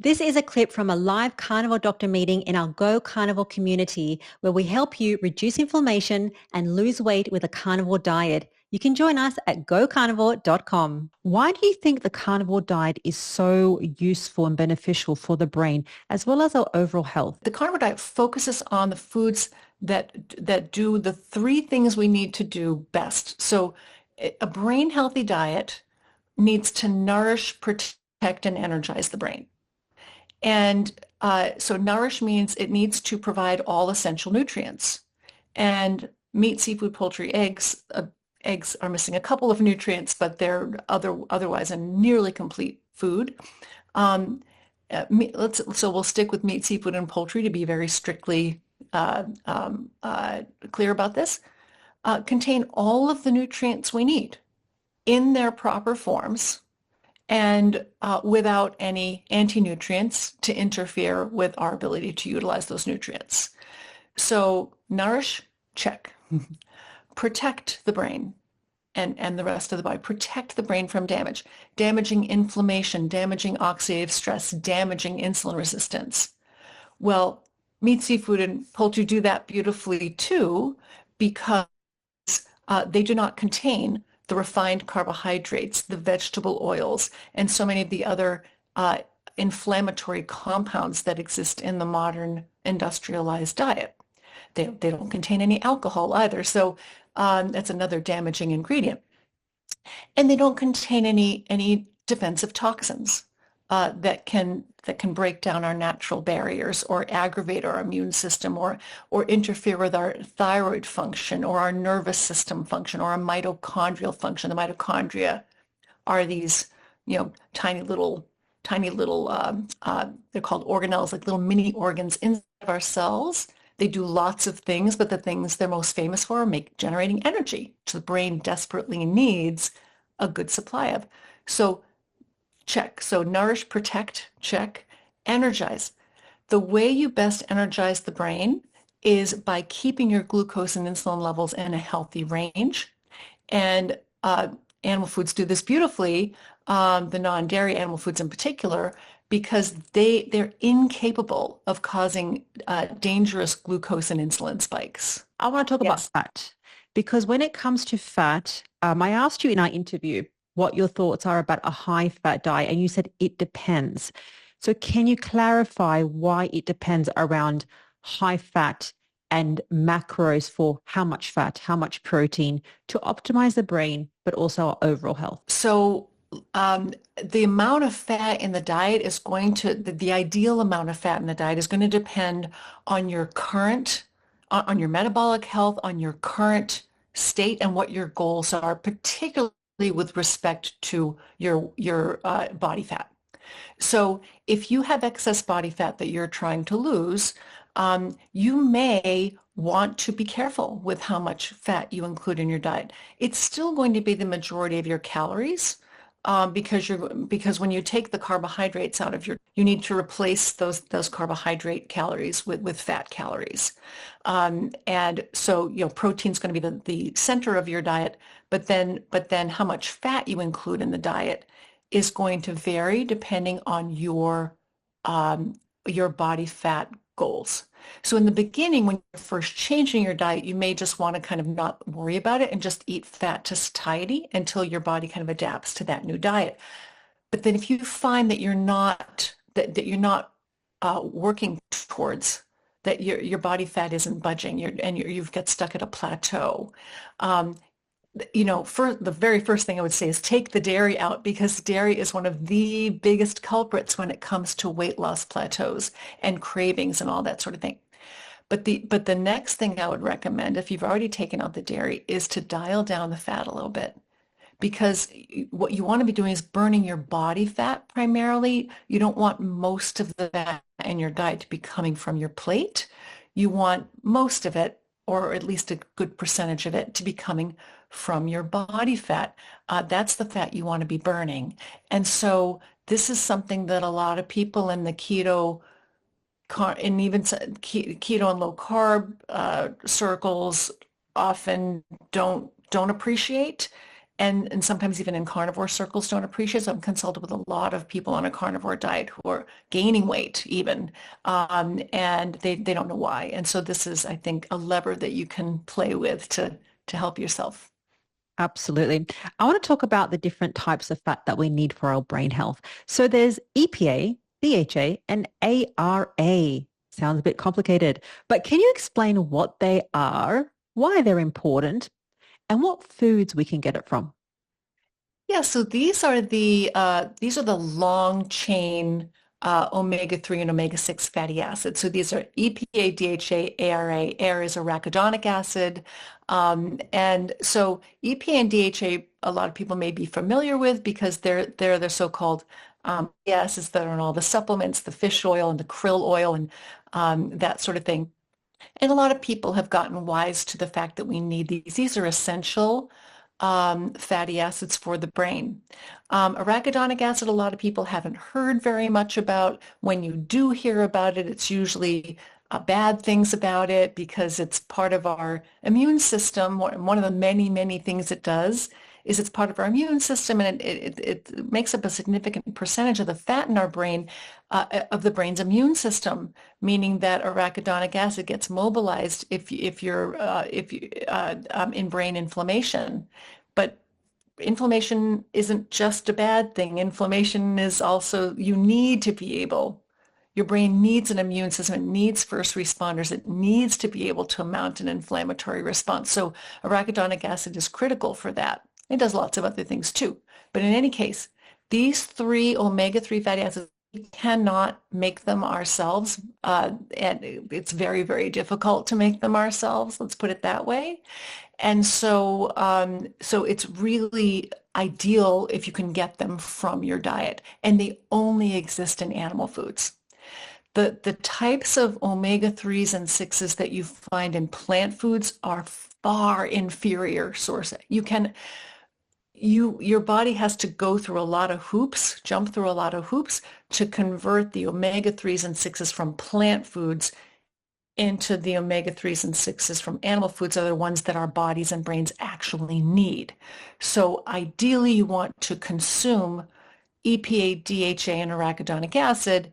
This is a clip from a live carnivore doctor meeting in our Go Carnivore community where we help you reduce inflammation and lose weight with a carnivore diet. You can join us at gocarnivore.com. Why do you think the carnivore diet is so useful and beneficial for the brain as well as our overall health? The carnivore diet focuses on the foods that do the three things we need to do best. So a brain healthy diet needs to nourish, protect, and energize the brain. And so nourish means it needs to provide all essential nutrients. And meat, seafood, poultry, eggs are missing a couple of nutrients, but they're otherwise a nearly complete food. So we'll stick with meat, seafood, and poultry to be very strictly clear about this. Contain all of the nutrients we need in their proper forms and without any anti-nutrients to interfere with our ability to utilize those nutrients. So nourish, check. Protect the brain and the rest of the body. Protect the brain from damage, damaging inflammation, damaging oxidative stress, damaging insulin resistance. Well, meat, seafood, and poultry do that beautifully too because they do not contain the refined carbohydrates, the vegetable oils, and so many of the other inflammatory compounds that exist in the modern industrialized diet. They don't contain any alcohol either, so that's another damaging ingredient. And they don't contain any defensive toxins that can break down our natural barriers or aggravate our immune system or interfere with our thyroid function or our nervous system function or our mitochondrial function. The mitochondria are these, tiny little they're called organelles, like little mini organs inside of our cells. They do lots of things, but the things they're most famous for are generating energy, which the brain desperately needs a good supply of. So check. So nourish, protect, check, energize. The way you best energize the brain is by keeping your glucose and insulin levels in a healthy range. And animal foods do this beautifully, the non-dairy animal foods in particular, because they're incapable of causing dangerous glucose and insulin spikes. I want to talk about Yes. fat because when it comes to fat, I asked you in our interview what your thoughts are about a high fat diet, and you said it depends. So can you clarify why it depends around high fat and macros for how much fat, how much protein to optimize the brain, but also our overall health? So the amount of fat in the diet is the ideal amount of fat in the diet is going to depend on your on your metabolic health, on your current state and what your goals are, particularly with respect to your body fat. So if you have excess body fat that you're trying to lose, you may want to be careful with how much fat you include in your diet. It's still going to be the majority of your calories because when you take the carbohydrates out of you need to replace those carbohydrate calories with fat calories. And so, protein's going to be the center of your diet, but then how much fat you include in the diet is going to vary depending on your body fat goals. So in the beginning, when you're first changing your diet, you may just want to kind of not worry about it and just eat fat to satiety until your body kind of adapts to that new diet. But then if you find that you're not working towards that your body fat isn't budging you've got stuck at a plateau, for the very first thing I would say is take the dairy out because dairy is one of the biggest culprits when it comes to weight loss plateaus and cravings and all that sort of thing. But the next thing I would recommend if you've already taken out the dairy is to dial down the fat a little bit because what you want to be doing is burning your body fat primarily. You don't want most of the fat in your diet to be coming from your plate. You want most of it, or at least a good percentage of it, to be coming from your body fat. That's the fat you want to be burning. And so this is something that a lot of people in the keto and even keto and low carb circles often don't appreciate. and sometimes even in carnivore circles don't appreciate. So I'm consulted with a lot of people on a carnivore diet who are gaining weight even, and they don't know why. And so this is, I think, a lever that you can play with to help yourself. Absolutely. I want to talk about the different types of fat that we need for our brain health. So there's EPA, DHA, and ARA. Sounds a bit complicated, but can you explain what they are, why they're important, and what foods we can get it from? Yeah, so these are the long chain omega-3 and omega-6 fatty acids. So these are EPA, DHA, ARA. ARA is arachidonic acid. And so EPA and DHA, a lot of people may be familiar with because they're the so-called acids that are in all the supplements, the fish oil and the krill oil and that sort of thing. And a lot of people have gotten wise to the fact that we need these. These are essential fatty acids for the brain. Arachidonic acid, a lot of people haven't heard very much about. When you do hear about it, it's usually bad things about it because it's part of our immune system. One of the many, many things it does is it's part of our immune system, and it makes up a significant percentage of the fat in our brain, of the brain's immune system, meaning that arachidonic acid gets mobilized if you're in brain inflammation. But inflammation isn't just a bad thing. Inflammation is also, you need to be able, your brain needs an immune system. It needs first responders. It needs to be able to mount an inflammatory response. So arachidonic acid is critical for that. It does lots of other things too. But in any case, these three omega-3 fatty acids, we cannot make them ourselves. And it's very, very difficult to make them ourselves. Let's put it that way. And so it's really ideal if you can get them from your diet. And they only exist in animal foods. The types of omega-3s and 6s that you find in plant foods are far inferior sources. Your body has to go through a lot of hoops, jump through a lot of hoops to convert the omega-3s and 6s from plant foods into the omega-3s and 6s from animal foods, are the ones that our bodies and brains actually need. So ideally, you want to consume EPA, DHA, and arachidonic acid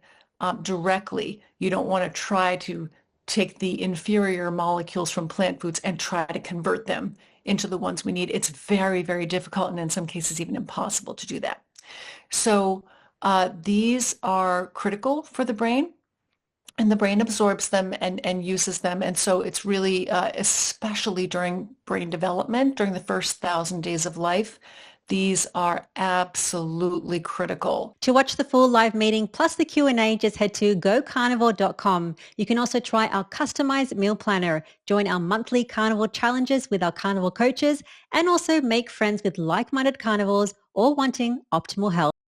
directly. You don't want to try to take the inferior molecules from plant foods and try to convert them into the ones we need. It's very, very difficult, and in some cases even impossible to do that. So these are critical for the brain, and the brain absorbs them and uses them. And so it's really, especially during brain development, during the first 1,000 days of life, these are absolutely critical. To watch the full live meeting plus the Q&A, just head to gocarnivore.com. You can also try our customized meal planner, join our monthly carnivore challenges with our carnivore coaches, and also make friends with like-minded carnivores all wanting optimal health.